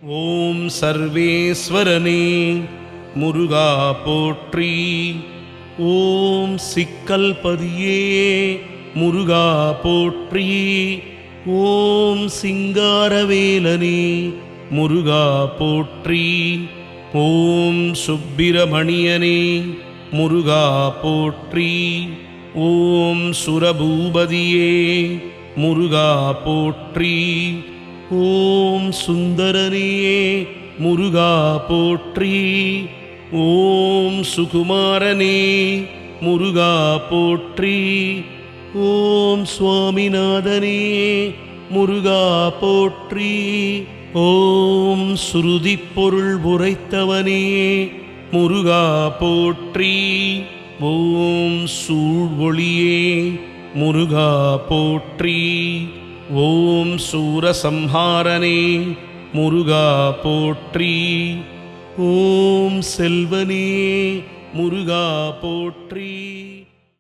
ஓம் சர்வேஸ்வரனே முருகா போற்றி. ஓம் சிக்கல்பதியே முருகா போற்றி. ஓம் சிங்காரவேலனே முருகா போற்றி. ஓம் சுப்பிரமணியனே முருகா போற்றி. ஓம் சுரபூபதியே முருகா போற்றி. ஓம் சுந்தரனே முருகா போற்றி. ஓம் சுகுமாரனே முருகா போற்றி. ஓம் சுவாமிநாதனே முருகா போற்றி. ஓம் சுருதிப் பொருள் உரைத்தவனே முருகா போற்றி. ஓம் சூழ்வொளியே முருகா போற்றி. ஓம் சூரசம்ஹாரனே முருகா போற்றி. ஓம் செல்வனே முருகா போற்றி.